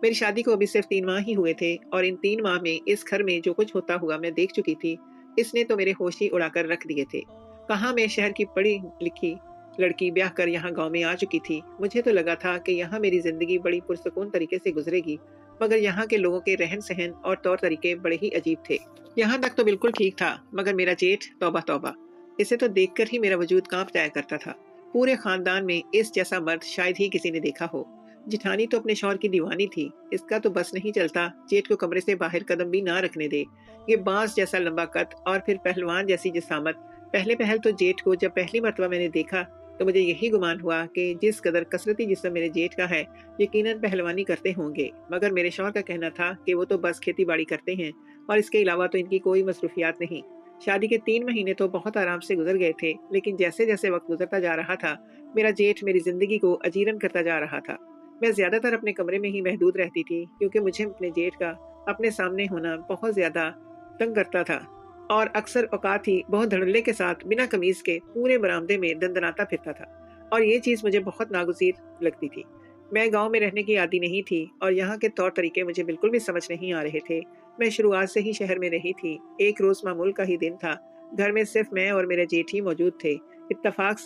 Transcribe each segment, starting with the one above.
मेरी शादी को अभी सिर्फ 3 माह ही हुए थे और इन 3 माह में इस घर में जो कुछ होता हुआ मैं देख चुकी थी, इसने तो मेरे होश ही उड़ाकर रख दिए थे। कहाँ मैं शहर की पढ़ी-लिखी लड़की ब्याह कर यहाँ गाँव में आ चुकी थी। मुझे तो लगा था कि यहाँ मेरी ज़िंदगी बड़ी पुरसुकून तरीके से गुज़रेगी, मगर यहाँ के लोगों के रहन-सहन और तौर-तरीके बड़े ही अजीब थे। यहाँ तक तो बिल्कुल ठीक था, मगर मेरा जेठ तौबा तौबा! इसे तो देखकर ही मेरा वजूद काँप जाया करता था। पूरे खानदान में इस जैसा मर्द शायद ही किसी ने देखा हो। जिठानी तो अपने शौहर की दीवानी थी। इसका तो बस नहीं चलता जेठ को कमरे से बाहर कदम भी ना रखने दे। ये बांस जैसा लंबा कद और फिर पहलवान जैसी जिसामत। पहले पहल तो जेठ को जब पहली मर्तबा मैंने देखा तो मुझे यही गुमान हुआ कि जिस कदर कसरती जिस्म मेरे जेठ का है, यकीनन पहलवानी करते होंगे। मगर मेरे शौहर का कहना था कि वो तो बस खेती बाड़ी करते हैं और इसके अलावा तो इनकी कोई मसरूफियात नहीं। शादी के 3 महीने तो बहुत आराम से गुजर गए थे, लेकिन जैसे जैसे वक्त गुजरता जा रहा था, मेरा जेठ मेरी जिंदगी को अजीरन करता जा रहा था। मैं ज़्यादातर अपने कमरे में ही महदूद रहती थी, क्योंकि मुझे अपने जेठ का अपने सामने होना बहुत ज़्यादा तंग करता था और अक्सर औकात ही बहुत धड़ल्ले के साथ बिना कमीज़ के पूरे बरामदे में दंदनाता फिरता था और ये चीज़ मुझे बहुत नागुज़ीर लगती थी। मैं गाँव में रहने की आदी नहीं थी और यहाँ के तौर तरीके मुझे बिल्कुल भी समझ नहीं आ रहे थे। मैं शुरुआत से ही शहर में रही थी। एक रोज़ मामूल का ही दिन था। घर में सिर्फ मैं और मेरे जेठ ही मौजूद थे। इत्तफाक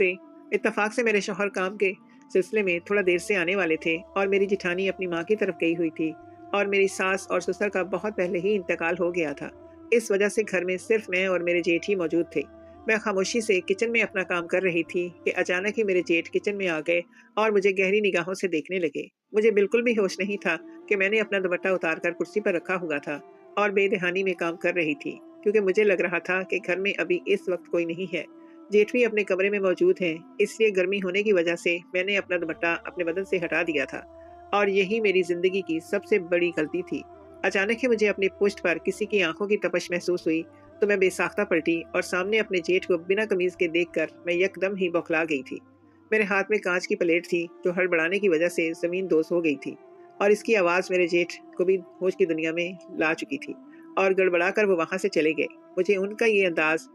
से मेरे शौहर काम के सिलसिले में थोड़ा देर से आने वाले थे और मेरी जिठानी अपनी माँ की तरफ गई हुई थी और मेरी सास और ससुर का बहुत पहले ही इंतकाल हो गया था। इस वजह से घर में सिर्फ मैं और मेरे जेठ ही मौजूद थे। मैं खामोशी से किचन में अपना काम कर रही थी कि अचानक ही मेरे जेठ किचन में आ गए और मुझे गहरी निगाहों से देखने लगे। मुझे बिल्कुल भी होश नहीं था कि मैंने अपना दुपट्टा उतार कर कुर्सी पर रखा हुआ था और बेदहानी में काम कर रही थी, क्योंकि मुझे लग रहा था कि घर में अभी इस वक्त कोई नहीं है। जेठ भी अपने कमरे में मौजूद हैं, इसलिए गर्मी होने की वजह से मैंने अपना दुपट्टा अपने बदन से हटा दिया था और यही मेरी जिंदगी की सबसे बड़ी गलती थी। अचानक ही मुझे अपनी पुश्त पर किसी की आंखों की तपश महसूस हुई तो मैं बेसाख्ता पलटी और सामने अपने जेठ को बिना कमीज के देखकर मैं यकदम ही बौखला गई थी। मेरे हाथ में कांच की प्लेट थी जो हड़बड़ाने की वजह से जमीन दोष हो गई थी और इसकी आवाज़ मेरे जेठ को भी होश की दुनिया में ला चुकी थी और गड़बड़ा कर वो वहां से चले गए। मुझे उनका ये अंदाज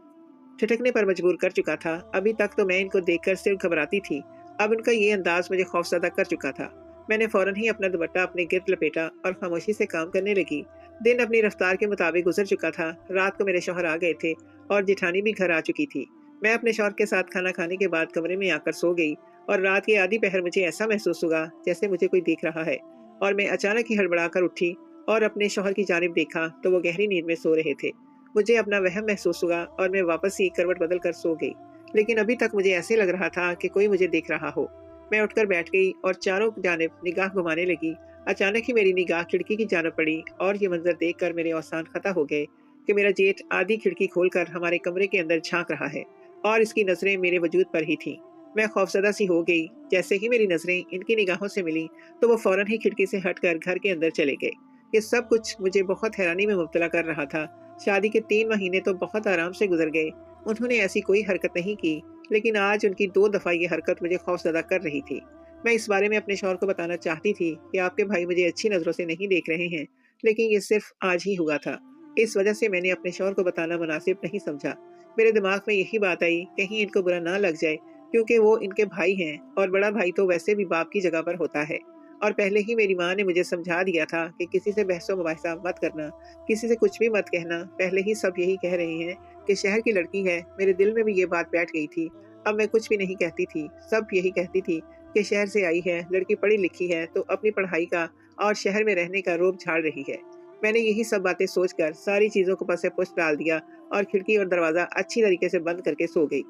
ठिठकने पर मजबूर कर चुका था। अभी तक तो मैं इनको देखकर सिर्फ घबराती थी, अब उनका ये अंदाज मुझे खौफजदा कर चुका था। मैंने फौरन ही अपना दुपट्टा अपने गिर्द लपेटा और खामोशी से काम करने लगी। दिन अपनी रफ्तार के मुताबिक गुजर चुका था। रात को मेरे शौहर आ गए थे और जिठानी भी घर आ चुकी थी। मैं अपने शौहर के साथ खाना खाने के बाद कमरे में आकर सो गई और रात के आधी पहर मुझे ऐसा महसूस हुआ जैसे मुझे कोई देख रहा है और मैं अचानक ही हड़बड़ा कर उठी और अपने शौहर की जानिब देखा तो वो गहरी नींद में सो रहे थे। मुझे अपना वहम महसूस हुआ और मैं वापस ही करवट बदल कर सो गई, लेकिन अभी तक मुझे ऐसे लग रहा था कि कोई मुझे देख रहा हो। मैं उठकर बैठ गई और चारों जानिब निगाह घुमाने लगी। अचानक ही मेरी निगाह खिड़की की जानिब पड़ी और ये मंजर देखकर मेरे औसान खता हो गए कि मेरा जेठ आधी खिड़की खोलकर हमारे कमरे के अंदर झांक रहा है और इसकी नजरें मेरे वजूद पर ही थीं। मैं खौफजदा सी हो गई। जैसे ही मेरी नजरें इनकी निगाहों से मिली तो वो फौरन ही खिड़की से हटकर घर के अंदर चले गए। ये सब कुछ मुझे बहुत हैरानी में मुब्तला कर रहा था। शादी के 3 महीने तो बहुत आराम से गुजर गए। उन्होंने ऐसी कोई हरकत नहीं की, लेकिन आज उनकी 2 दफ़ा ये हरकत मुझे खौफज़दा कर रही थी। मैं इस बारे में अपने शौहर को बताना चाहती थी कि आपके भाई मुझे अच्छी नज़रों से नहीं देख रहे हैं, लेकिन ये सिर्फ आज ही हुआ था। इस वजह से मैंने अपने शौहर को बताना मुनासिब नहीं समझा। मेरे दिमाग में यही बात आई, कहीं इनको बुरा ना लग जाए, क्योंकि वो इनके भाई हैं और बड़ा भाई तो वैसे भी बाप की जगह पर होता है। और पहले ही मेरी माँ ने मुझे समझा दिया था कि किसी से बहसो मुबाहिसा मत करना, किसी से कुछ भी मत कहना। पहले ही सब यही कह रहे हैं कि शहर की लड़की है। मेरे दिल में भी ये बात बैठ गई थी। अब मैं कुछ भी नहीं कहती थी। सब यही कहती थी कि शहर से आई है, लड़की पढ़ी लिखी है तो अपनी पढ़ाई का और शहर में रहने का रोब झाड़ रही है। मैंने यही सब बातें सोचकर सारी चीजों को पसे पुष्ट डाल दिया और खिड़की और दरवाजा अच्छी तरीके से बंद करके सो गई।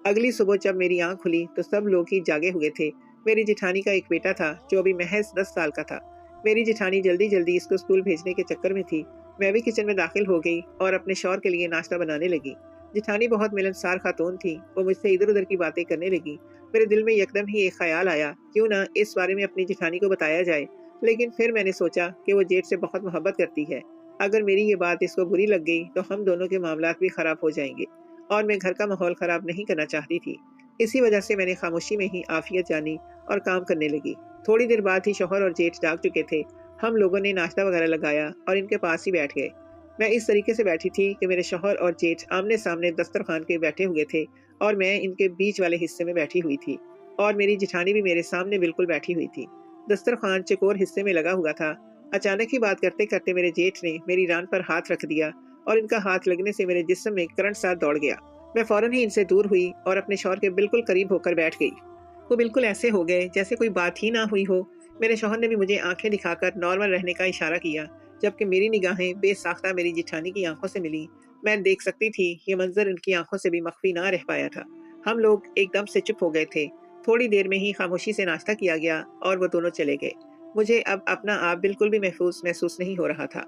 अगली सुबह जब मेरी आंख खुली तो सब लोग ही जागे हुए थे। मेरी जिठानी का एक बेटा था जो अभी महज 10 साल का था। मेरी जिठानी जल्दी जल्दी इसको स्कूल भेजने के चक्कर में थी। मैं भी किचन में दाखिल हो गई और अपने शौहर के लिए नाश्ता बनाने लगी। जिठानी बहुत मिलनसार खातून थी। वो मुझसे इधर उधर की बातें करने लगी। मेरे दिल में यकदम ही एक ख्याल आया, क्यों ना इस बारे में अपनी जिठानी को बताया जाए। लेकिन फिर मैंने सोचा कि वो जेठ से बहुत मोहब्बत करती है। अगर मेरी ये बात इसको बुरी लग गई तो हम दोनों के मामलात भी खराब हो जाएंगे और मैं घर का माहौल खराब नहीं करना चाहती थी। इसी वजह से मैंने खामोशी में ही आफियत जानी और काम करने लगी। थोड़ी देर बाद ही शौहर और जेठ जाग चुके थे। हम लोगों ने नाश्ता वगैरह लगाया और इनके पास ही बैठ गए। मैं इस तरीके से बैठी थी कि मेरे शौहर और जेठ आमने सामने दस्तरखान के बैठे हुए थे और मैं इनके बीच वाले हिस्से में बैठी हुई थी और मेरी जिठानी भी मेरे सामने बिल्कुल बैठी हुई थी। दस्तरखान चकोर हिस्से में लगा हुआ था। अचानक ही बात करते करते मेरे जेठ ने मेरी रान पर हाथ रख दिया और इनका हाथ लगने से मेरे जिस्म में करंट सा दौड़ गया। मैं फौरन ही इनसे दूर हुई और अपने शौहर के बिल्कुल करीब होकर बैठ गई। वो बिल्कुल ऐसे हो गए जैसे कोई बात ही ना हुई हो। मेरे शौहर ने भी मुझे आंखें दिखाकर नॉर्मल रहने का इशारा किया, जबकि मेरी निगाहें बेसाख्ता मेरी जिठानी की आंखों से मिली। मैं देख सकती थी ये मंजर इनकी आंखों से भी मख्फी ना रह पाया था। हम लोग एकदम से चुप हो गए थे। थोड़ी देर में ही खामोशी से नाश्ता किया गया और वो दोनों चले गए। मुझे अब अपना आप बिल्कुल भी महसूस नहीं हो रहा था,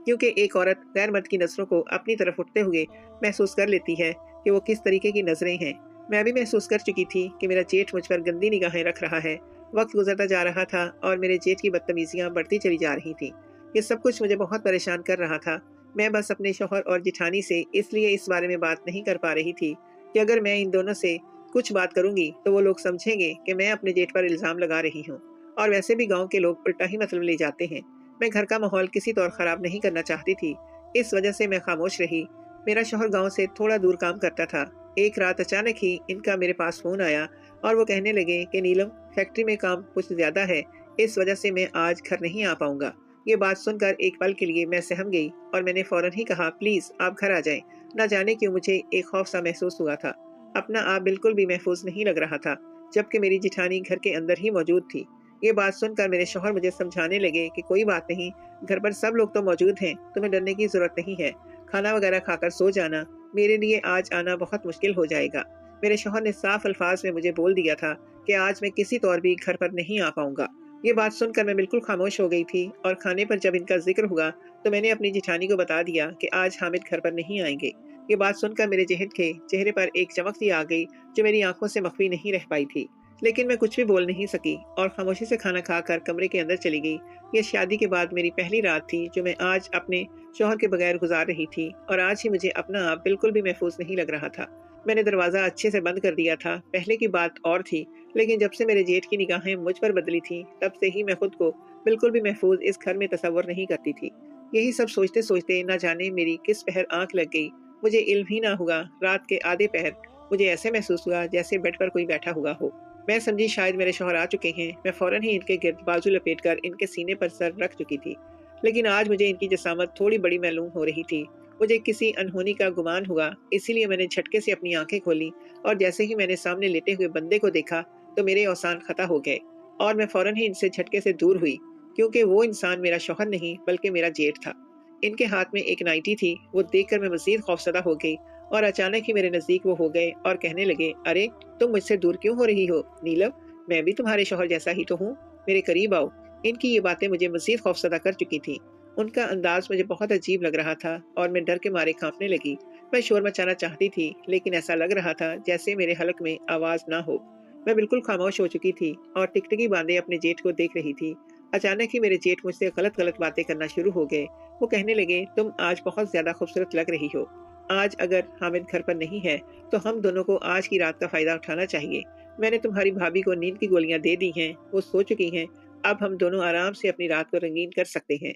क्योंकि एक औरत गैर मर्द की नजरों को अपनी तरफ उठते हुए महसूस कर लेती है कि वो किस तरीके की नजरें हैं। मैं भी महसूस कर चुकी थी कि मेरा जेठ मुझ पर गंदी निगाहें रख रहा है। वक्त गुजरता जा रहा था और मेरे जेठ की बदतमीजियां बढ़ती चली जा रही थी। ये सब कुछ मुझे बहुत परेशान कर रहा था। मैं बस अपने शौहर और जिठानी से इसलिए इस बारे में बात नहीं कर पा रही थी कि अगर मैं इन दोनों से कुछ बात करूंगी तो वो लोग समझेंगे कि मैं अपने जेठ पर इल्जाम लगा रही हूँ। और वैसे भी गांव के लोग उल्टा ही मतलब ले जाते हैं। मैं घर का माहौल किसी तौर खराब नहीं करना चाहती थी, इस वजह से मैं खामोश रही। मेरा शौहर गांव से थोड़ा दूर काम करता था। एक रात अचानक ही इनका मेरे पास फोन आया और वो कहने लगे कि नीलम, फैक्ट्री में काम कुछ ज्यादा है, इस वजह से मैं आज घर नहीं आ पाऊंगा। ये बात सुनकर एक पल के लिए मैं सहम गई और मैंने फौरन ही कहा, प्लीज आप घर आ जाएं। न जाने क्यों मुझे एक खौफ सा महसूस हुआ था। अपना आप बिल्कुल भी महफूज नहीं लग रहा था, जबकि मेरी जिठानी घर के अंदर ही मौजूद थी। ये बात सुनकर मेरे शौहर मुझे समझाने लगे कि कोई बात नहीं, घर पर सब लोग तो मौजूद हैं, तुम्हें डरने की जरूरत नहीं है। खाना वगैरह खाकर सो जाना, मेरे लिए आज आना बहुत मुश्किल हो जाएगा। मेरे शौहर ने साफ अल्फाज में मुझे बोल दिया था कि आज मैं किसी तौर भी घर पर नहीं आ पाऊंगा। ये बात सुनकर मैं बिल्कुल खामोश हो गई थी और खाने पर जब इनका जिक्र हुआ तो मैंने अपनी जिठानी को बता दिया कि आज हामिद घर पर नहीं आएंगे। ये बात सुनकर मेरे जेहन के चेहरे पर एक चमक सी आ गई जो मेरी आंखों से मख्फी नहीं रह पाई थी। लेकिन मैं कुछ भी बोल नहीं सकी और खामोशी से खाना खाकर कमरे के अंदर चली गई। ये शादी के बाद मेरी पहली रात थी जो मैं आज अपने शौहर के बगैर गुजार रही थी और आज ही मुझे अपना आप बिल्कुल भी महफूज नहीं लग रहा था। मैंने दरवाजा अच्छे से बंद कर दिया था। पहले की बात और थी, लेकिन जब से मेरे जेठ की निगाहें मुझ पर बदली थी तब से ही मैं खुद को बिल्कुल भी महफूज इस घर में तस्वर नहीं करती थी। यही सब सोचते सोचते न जाने मेरी किस पहर आंख लग गई। मुझे इल्म ही ना हुआ, रात के आधे पहर मुझे ऐसे महसूस हुआ जैसे बेड पर कोई बैठा हुआ हो। मैं समझी शायद मेरे शौहर आ चुके हैं। मैं फौरन ही इनके गिर्द बाजू लपेटकर इनके सीने पर सर रख चुकी थी। लेकिन आज मुझे इनकी जसामत थोड़ी बड़ी मालूम हो रही थी। मुझे किसी अनहोनी का गुमान हुआ, इसीलिए मैंने झटके से अपनी आंखें खोली और जैसे ही मैंने सामने लेटे हुए बंदे को देखा तो मेरे औसान खता हो गए और मैं फौरन ही इनसे झटके से दूर हुई, क्योंकि वो इंसान मेरा शौहर नहीं बल्कि मेरा जेठ था। इनके हाथ में एक नाइटी थी। वो देखकर मैं मजीद खौफसदा हो गई और अचानक ही मेरे नजदीक वो हो गए और कहने लगे, अरे तुम मुझसे दूर क्यों हो रही हो नीलम, मैं भी तुम्हारे शौहर जैसा ही तो हूँ, मेरे करीब आओ। इनकी ये बातें मुझे मजीद खौफसदा कर चुकी थी। उनका अंदाज मुझे बहुत अजीब लग रहा था और मैं डर के मारे कांपने लगी। मैं शोर मचाना चाहती थी लेकिन ऐसा लग रहा था जैसे मेरे हलक में आवाज ना हो। मैं बिल्कुल खामोश हो चुकी थी और टिकटिकी बांधे अपने जेठ को देख रही थी। अचानक ही मेरे जेठ मुझसे गलत गलत बातें करना शुरू हो गए। वो कहने लगे, तुम आज बहुत ज्यादा खूबसूरत लग रही हो। आज अगर हामिद घर पर नहीं है तो हम दोनों को आज की रात का फायदा उठाना चाहिए। मैंने तुम्हारी भाभी को नींद की गोलियां दे दी हैं, वो सो चुकी हैं। अब हम दोनों आराम से अपनी रात को रंगीन कर सकते हैं।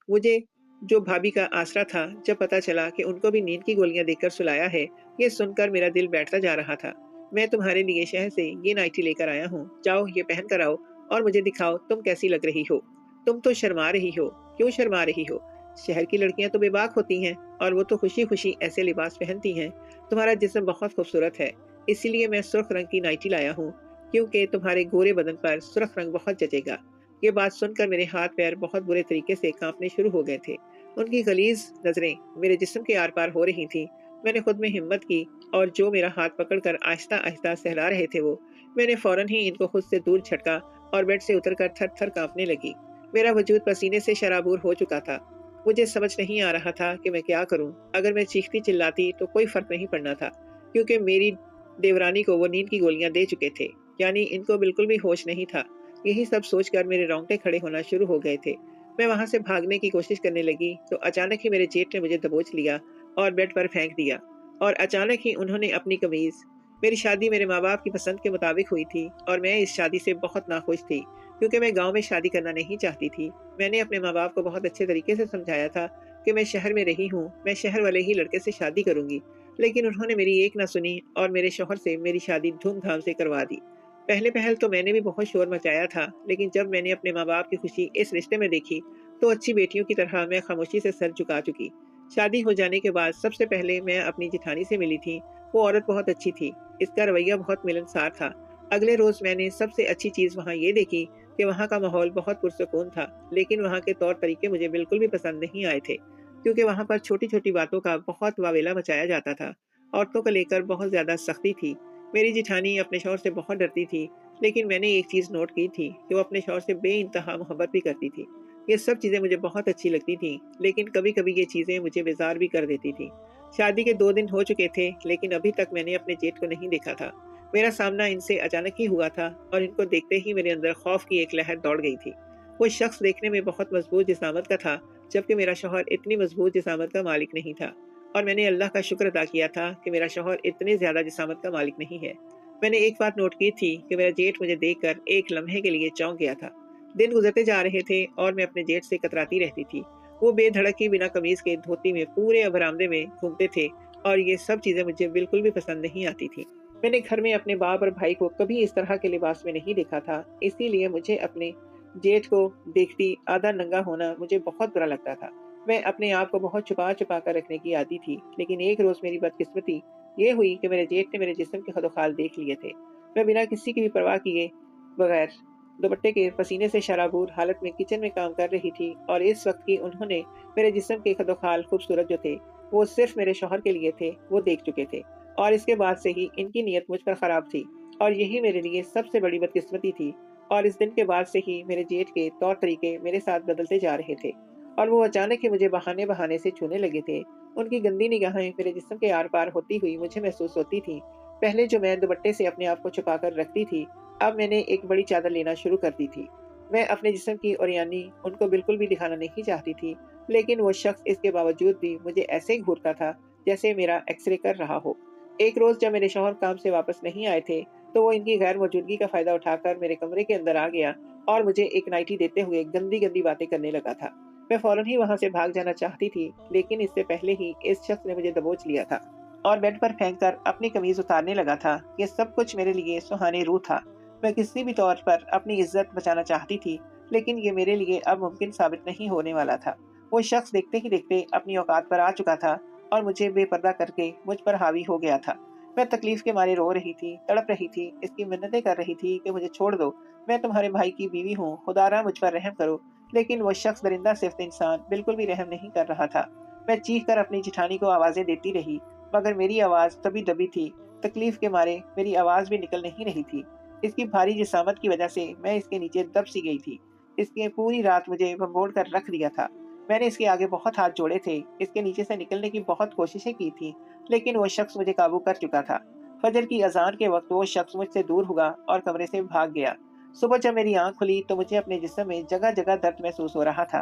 मुझे जो भाभी का आसरा था, जब पता चला कि उनको भी नींद की गोलियां देकर सुलाया है, ये सुनकर मेरा दिल बैठता जा रहा था। मैं तुम्हारे लिए शहर से ये नाइटी लेकर आया हूँ, जाओ ये पहन कर आओ और मुझे दिखाओ तुम कैसी लग रही हो। तुम तो शर्मा रही हो, क्यों शर्मा रही हो? शहर की लड़कियां तो बेबाक होती हैं और वो तो खुशी खुशी ऐसे लिबास पहनती हैं। तुम्हारा जिस्म बहुत खूबसूरत है, इसीलिए मैं सुर्ख रंग की नाइटी लाया हूँ, क्योंकि तुम्हारे गोरे बदन पर सुर्ख रंग बहुत जचेगा। ये बात सुनकर मेरे हाथ पैर बहुत बुरे तरीके से कांपने शुरू हो गए थे। उनकी गलीज नजरें मेरे जिस्म के आर पार हो रही थी। मैंने खुद में हिम्मत की और जो मेरा हाथ पकड़कर आहिस्ता आहिस्ता सहला रहे थे वो, मैंने फौरन ही इनको खुद से दूर झटका और बेड से उतरकर थर थर कांपने लगी। मेरा वजूद पसीने से शराबूर हो चुका था। मुझे समझ नहीं आ रहा था कि मैं क्या करूं। अगर मैं चीखती चिल्लाती तो कोई फर्क नहीं पड़ना था, क्योंकि मेरी देवरानी को वो नींद की गोलियां दे चुके थे, यानी इनको बिल्कुल भी होश नहीं था। यही सब सोचकर मेरे रोंगटे खड़े होना शुरू हो गए थे। मैं वहां से भागने की कोशिश करने लगी तो अचानक ही मेरे जेठ ने मुझे दबोच लिया और बेड पर फेंक दिया और अचानक ही उन्होंने अपनी कमीज, मेरी शादी मेरे माँ बाप की पसंद के मुताबिक हुई थी और मैं इस शादी से बहुत नाखुश थी, क्योंकि मैं गांव में शादी करना नहीं चाहती थी। मैंने अपने माँ बाप को बहुत अच्छे तरीके से समझाया था कि मैं शहर में रही हूँ, मैं शहर वाले ही लड़के से शादी करूंगी, लेकिन उन्होंने मेरी एक ना सुनी और मेरे शौहर से मेरी शादी धूमधाम से करवा दी। पहले पहल तो मैंने भी बहुत शोर मचाया था, लेकिन जब मैंने अपने माँ बाप की खुशी इस रिश्ते में देखी तो अच्छी बेटियों की तरह मैं खामोशी से सर झुका चुकी। शादी हो जाने के बाद सबसे पहले मैं अपनी जिठानी से मिली थी। वो औरत बहुत अच्छी थी। इसका रवैया बहुत मिलनसार था। अगले रोज मैंने सबसे अच्छी चीज वहाँ ये देखी कि वहाँ का माहौल बहुत पुरसुकून था, लेकिन वहाँ के तौर तरीके मुझे बिल्कुल भी पसंद नहीं आए थे, क्योंकि वहाँ पर छोटी छोटी बातों का बहुत वावेला मचाया जाता था। औरतों को लेकर बहुत ज्यादा सख्ती थी। मेरी जिठानी अपने शौहर से बहुत डरती थी, लेकिन मैंने एक चीज नोट की थी कि वो अपने शौहर से बेइंतहा मोहब्बत भी करती थी। ये सब चीजें मुझे बहुत अच्छी लगती थी, लेकिन कभी कभी ये चीजें मुझे बेजार भी कर देती थी। शादी के 2 दिन हो चुके थे, लेकिन अभी तक मैंने अपने जेठ को नहीं देखा था। मेरा सामना इनसे अचानक ही हुआ था और इनको देखते ही मेरे अंदर खौफ की एक लहर दौड़ गई थी। वो शख्स देखने में बहुत मजबूत जिसामत का था, जबकि मेरा शौहर इतनी मजबूत जिसामत का मालिक नहीं था। और मैंने अल्लाह का शुक्र अदा किया था कि मेरा शौहर इतने ज्यादा जिसामत का मालिक नहीं है। मैंने एक बात नोट की थी कि मेरा जेठ मुझे देखकर एक लम्हे के लिए चौंक गया था। दिन गुजरते जा रहे थे और मैं अपने जेठ से कतराती रहती थी। वो बेधड़क ही बिना कमीज के धोती में पूरे बरामदे में घूमते थे, और ये सब चीजें मुझे बिल्कुल भी पसंद नहीं आती थी। मैंने घर में अपने बाप और भाई को कभी इस तरह के लिबास में नहीं देखा था, इसीलिए मुझे अपने जेठ को देखती आधा नंगा होना मुझे बहुत बुरा लगता था। मैं अपने आप को बहुत छुपा छुपा कर रखने की आदी थी, लेकिन एक रोज मेरी बदकिस्मती ये हुई कि मेरे जेठ ने मेरे जिस्म के खदोखाल देख लिए थे। मैं बिना किसी की भी परवाह किए बगैर दुपट्टे के पसीने से शराबूर हालत में किचन में काम कर रही थी, और इस वक्त की उन्होंने मेरे जिस्म के खदोखाल खूबसूरत जो थे वो सिर्फ मेरे शौहर के लिए थे, वो देख चुके थे। और इसके बाद से ही इनकी नीयत मुझ पर खराब थी, और यही मेरे लिए सबसे बड़ी बदकिस्मती थी। और इस दिन के बाद से ही मेरे जेठ के तौर तरीके मेरे साथ बदलते जा रहे थे, और वो अचानक ही मुझे बहाने बहाने से छूने लगे थे। उनकी गंदी निगाहें मेरे जिस्म के आर पार होती हुई मुझे महसूस होती थी। पहले जो मैं दुपट्टे से अपने आप को छुपा कर रखती थी, अब मैंने एक बड़ी चादर लेना शुरू कर दी थी। मैं अपने जिस्म की ओरियानी उनको बिल्कुल भी दिखाना नहीं चाहती थी, लेकिन वो शख्स इसके बावजूद भी मुझे ऐसे घूरता था जैसे मेरा एक्सरे कर रहा हो। एक रोज जब मेरे शौहर काम से वापस नहीं आए थे, तो वो इनकी गैर मौजूदगी का फायदा उठाकर मेरे कमरे के अंदर आ गया और मुझे एक नाइटी देते हुए गंदी गंदी बातें करने लगा था। मैं फौरन ही वहां से भाग जाना चाहती थी, लेकिन इससे पहले ही इस शख्स ने मुझे दबोच लिया था और बेड पर फेंक कर अपनी कमीज उतारने लगा था। ये सब कुछ मेरे लिए सुहाने रूह था। मैं किसी भी तौर पर अपनी इज्जत बचाना चाहती थी, लेकिन ये मेरे लिए अब मुमकिन साबित नहीं होने वाला था। वो शख्स देखते ही देखते अपनी औकात पर आ चुका था और मुझे बेपर्दा करके मुझ पर हावी हो गया था। मैं तकलीफ के मारे रो रही थी, तड़प रही थी, इसकी मिन्नतें कर रही थी कि मुझे छोड़ दो, मैं तुम्हारे भाई की बीवी हूँ, खुदारा मुझ पर रहम करो। लेकिन वो शख्स दरिंदा सिफ्त इंसान बिल्कुल भी रहम नहीं कर रहा था। मैं चीख कर अपनी जिठानी को आवाजें देती रही, मगर मेरी आवाज दबी दबी थी। तकलीफ के मारे मेरी आवाज भी निकल नहीं रही थी। इसकी भारी जिसामत की वजह से मैं इसके नीचे दब सी गई थी। इसने पूरी रात मुझे भंगोड़ कर रख दिया था। मैंने इसके आगे बहुत हाथ जोड़े थे, इसके नीचे से निकलने की बहुत कोशिशें की थी, लेकिन वो शख्स मुझे काबू कर चुका था। फजर की अजान के वक्त वो शख्स मुझसे दूर हुआ और कमरे से भाग गया। सुबह जब मेरी आंख खुली तो मुझे अपने जिस्म में जगह जगह दर्द महसूस हो रहा था।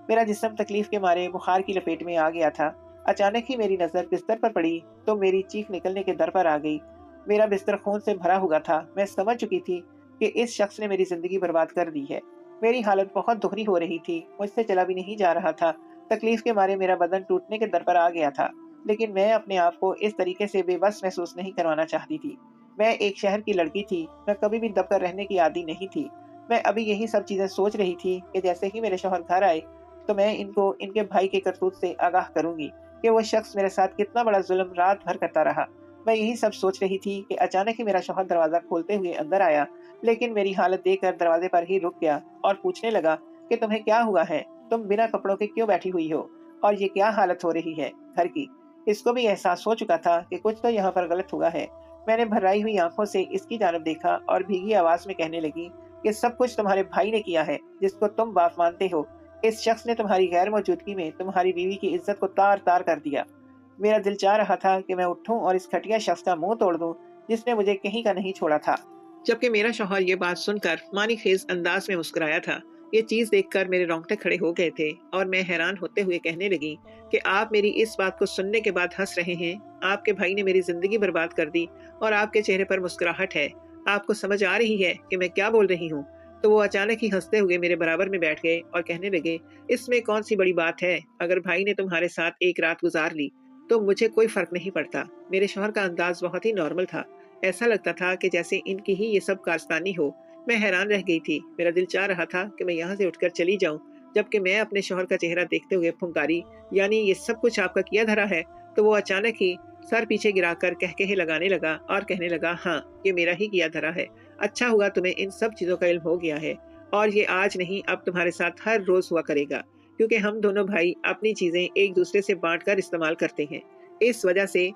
मेरा जिस्म तकलीफ के मारे बुखार की लपेट में आ गया था। अचानक ही मेरी नजर बिस्तर पर पड़ी तो मेरी चीख निकलने के दर पर आ गई। मेरा बिस्तर खून से भरा हुआ था। मैं समझ चुकी थी कि इस शख्स ने मेरी जिंदगी बर्बाद कर दी है। मेरी हालत बहुत दुखरी हो रही थी, मुझसे चला भी नहीं जा रहा था। तकलीफ के मारे मेरा बदन टूटने के दर पर आ गया था, लेकिन मैं अपने आप को इस तरीके से बेबस महसूस नहीं करवाना चाहती थी। मैं एक शहर की लड़की थी, मैं कभी भी दबकर रहने की आदी नहीं थी। मैं अभी यही सब चीजें सोच रही थी कि जैसे ही मेरे शौहर घर आए तो मैं इनको इनके भाई के करतूत से आगाह करूंगी कि वो शख्स मेरे साथ कितना बड़ा जुल्म रात भर करता रहा। मैं यही सब सोच रही थी कि अचानक ही मेरा शौहर दरवाजा खोलते हुए अंदर आया, लेकिन मेरी हालत देखकर दरवाजे पर ही रुक गया और पूछने लगा कि तुम्हें क्या हुआ है, तुम बिना कपड़ों के क्यों बैठी हुई हो, और ये क्या हालत हो रही है घर की। इसको भी एहसास हो चुका था कि कुछ तो यहाँ पर गलत हुआ है। मैंने भर्राई हुई आंखों से इसकी जानब देखा और भीगी आवाज में कहने लगी कि सब कुछ तुम्हारे भाई ने किया है, जिसको तुम बाप मानते हो। इस शख्स ने तुम्हारी गैर मौजूदगी में तुम्हारी बीवी की इज्जत को तार तार कर दिया। मेरा दिल चाह रहा था कि मैं उठूं और इस घटिया शख्स का मुंह तोड़ दूं, जिसने मुझे कहीं का नहीं छोड़ा था। जबकि मेरा शौहर ये बात सुनकर मानी खेज अंदाज में मुस्कुराया था। ये चीज देखकर मेरे रोंगटे खड़े हो गए थे और मैं हैरान होते हुए कहने लगी कि आप मेरी इस बात को सुनने के बाद हंस रहे हैं। आपके भाई ने मेरी जिंदगी बर्बाद कर दी और आपके चेहरे पर मुस्कुराहट है। आपको समझ आ रही है कि मैं क्या बोल रही हूँ? तो वो अचानक ही हंसते हुए मेरे बराबर में बैठ गए और कहने लगे, इसमें कौन सी बड़ी बात है? अगर भाई ने तुम्हारे साथ एक रात गुजार ली तो मुझे कोई फर्क नहीं पड़ता। मेरे शौहर का अंदाज बहुत ही नॉर्मल था। ऐसा लगता था कि जैसे इनकी ही ये सब कारस्तानी हो। मैं हैरान रह गई थी। मेरा दिल चाह रहा था कि मैं यहाँ से उठकर चली जाऊं, जबकि मैं अपने शौहर का चेहरा देखते हुए फुंकारी, यानी ये सब कुछ आपका किया धरा है। तो वो अचानक ही सर पीछे गिराकर कहकहे लगाने लगा और कहने लगा, हाँ, ये मेरा ही किया धरा है। अच्छा हुआ तुम्हें इन सब चीज़ों का इल्म हो गया है, और ये आज नहीं अब तुम्हारे साथ हर रोज़ हुआ करेगा, क्योंकि हम दोनों भाई अपनी चीज़ें एक दूसरे से बाँट इस्तेमाल करते हैं। इस वजह से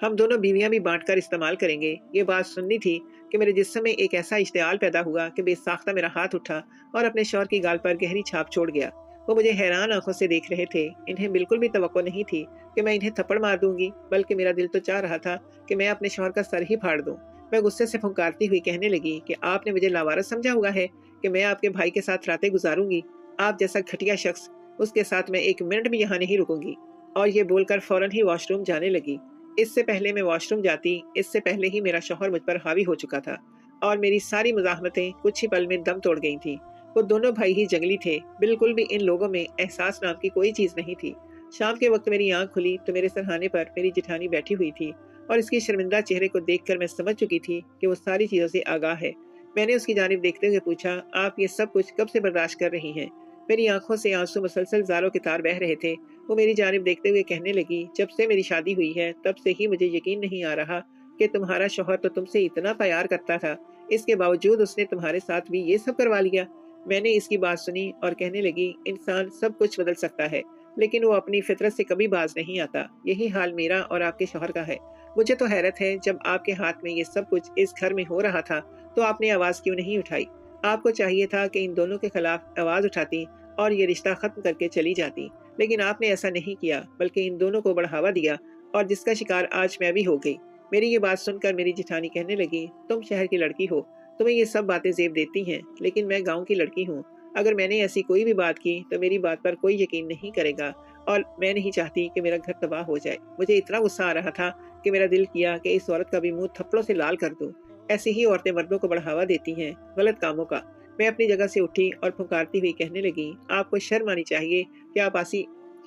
हम दोनों बीवियाँ भी बाँट इस्तेमाल करेंगे। ये बात सुननी थी कि मेरे जिस्म में एक ऐसा इश्तियाल पैदा हुआ कि बेसाख्ता मेरा हाथ उठा और अपने शौहर की गाल पर गहरी छाप छोड़ गया। वो मुझे हैरान आंखों से देख रहे थे। इन्हें बिल्कुल भी तवक्को नहीं थी कि मैं इन्हें थप्पड़ मार दूंगी, बल्कि मेरा दिल तो चाह रहा था कि मैं अपने शौहर का सर ही फाड़ दूं। मैं गुस्से से फुंकारती हुई कहने लगी कि आपने मुझे लावारिस समझा हुआ है कि मैं आपके भाई के साथ रातें गुजारूंगी। आप जैसा घटिया शख्स, उसके साथ मैं एक मिनट भी यहाँ नहीं रुकूंगी। और ये बोलकर फौरन ही वॉशरूम जाने लगी। इससे पहले मैं वॉशरूम जाती, इससे पहले ही मेरा शौहर मुझ पर हावी हो चुका था और मेरी सारी मुज़ाहमतें कुछ ही पल में दम तोड़ गई थीं। वो दोनों भाई ही जंगली थे, बिल्कुल भी इन लोगों में एहसास नाम की कोई चीज़ नहीं थी। शाम के वक्त मेरी आंख खुली तो मेरे सरहाने पर मेरी जिठानी बैठी हुई थी और इसके शर्मिंदा चेहरे को देखकर मैं समझ चुकी थी कि वो सारी चीज़ों से आगाह है। मैंने उसकी जानिब देखते हुए पूछा, आप ये सब कुछ कब से बर्दाश्त कर रही हैं? मेरी आंखों से आंसू मुसलसल ज़ारों के तार बह रहे थे। वो मेरी जानिब देखते हुए कहने लगी, जब से मेरी शादी हुई है तब से ही मुझे यकीन नहीं आ रहा कि तुम्हारा शौहर तो तुमसे इतना प्यार करता था, इसके बावजूद उसने तुम्हारे साथ भी ये सब करवा लिया। मैंने इसकी बात सुनी और कहने लगी, इंसान सब कुछ बदल सकता है, लेकिन वो अपनी फितरत से कभी बाज नहीं आता। यही हाल मेरा और आपके शौहर का है। मुझे तो हैरत है, जब आपके हाथ में ये सब कुछ इस घर में हो रहा था तो आपने आवाज़ क्यों नहीं उठाई? आपको चाहिए था कि इन दोनों के खिलाफ आवाज़ उठाती और ये रिश्ता खत्म करके चली जाती, लेकिन आपने ऐसा नहीं किया, बल्कि इन दोनों को बढ़ावा दिया, और जिसका शिकार आज मैं भी हो गई। मेरी ये बात सुनकर मेरी जिठानी कहने लगी, तुम शहर की लड़की हो, तुम्हें ये सब बातें जेब देती हैं, लेकिन मैं गांव की लड़की हूँ। अगर मैंने ऐसी कोई भी बात की तो मेरी बात पर कोई यकीन नहीं करेगा, और मैं नहीं चाहती कि मेरा घर तबाह हो जाए। मुझे इतना गुस्सा आ रहा था कि मेरा दिल किया कि इस औरत का भी मुंह थप्पड़ों से लाल कर दूं। ऐसी ही औरतें मर्दों को बढ़ावा देती हैं गलत कामों का। मैं अपनी जगह से उठी और फुंकारती हुई कहने लगी, आपको शर्म आनी चाहिए कि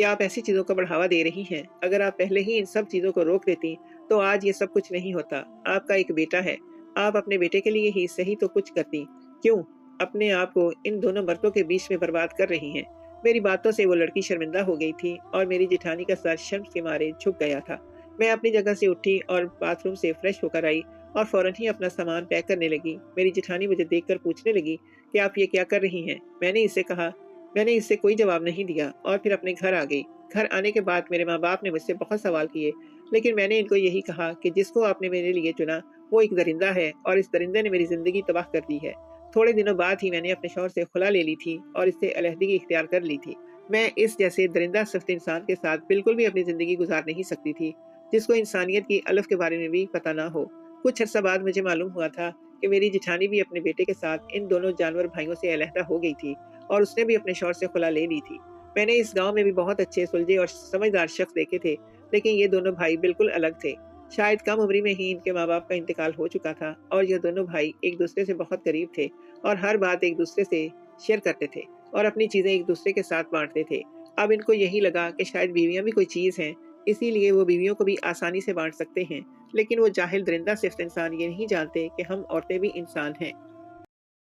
आप ऐसी चीज़ों को बढ़ावा दे रही हैं। अगर आप पहले ही इन सब चीज़ों को रोक देती तो आज ये सब कुछ नहीं होता। आपका एक बेटा है, आप अपने बेटे के लिए ही सही तो कुछ करती, क्यों अपने आप को इन दोनों मर्दों के बीच में बर्बाद कर रही हैं? मेरी बातों से वो लड़की शर्मिंदा हो गई थी और मेरी जिठानी का सर शर्म के मारे झुक गया था। मैं अपनी जगह से उठी और बाथरूम से फ्रेश होकर आई और फौरन ही अपना सामान पैक करने लगी। मेरी जिठानी मुझे देखकर पूछने लगी कि आप ये क्या कर रही हैं? मैंने इससे कोई जवाब नहीं दिया और फिर अपने घर आ गई। घर आने के बाद मेरे माँ बाप ने मुझसे बहुत सवाल किए, लेकिन मैंने इनको यही कहा कि जिसको आपने मेरे लिए चुना वो एक दरिंदा है और इस दरिंदे ने मेरी जिंदगी तबाह कर दी है। थोड़े दिनों बाद ही मैंने अपने शौहर से खुला ले ली थी और इससे अलहदगी इख्तियार कर ली थी। मैं इस जैसे दरिंदा सख्त इंसान के साथ बिल्कुल भी अपनी जिंदगी गुजार नहीं सकती थी, जिसको इंसानियत की अलफ के बारे में भी पता ना हो। कुछ अर्सा बाद मुझे मालूम हुआ था कि मेरी जिठानी भी अपने बेटे के साथ इन दोनों जानवर भाइयों से अलहदा हो गई थी और उसने भी अपने शौहर से खुला ले ली थी। मैंने इस गांव में भी बहुत अच्छे, सुलझे और समझदार शख्स देखे थे, लेकिन ये दोनों भाई बिल्कुल अलग थे। शायद कम उम्र में ही इनके माँ बाप का इंतकाल हो चुका था और ये दोनों भाई एक दूसरे से बहुत करीब थे और हर बात एक दूसरे से शेयर करते थे और अपनी चीजें एक दूसरे के साथ बांटते थे। अब इनको यही लगा कि शायद बीवियां भी कोई चीज हैं, इसीलिए वो बीवियों को भी आसानी से बांट सकते हैं, लेकिन वो जाहिल दरिंदा सिर्फ इंसान ये नहीं जानते कि हम औरतें भी इंसान हैं।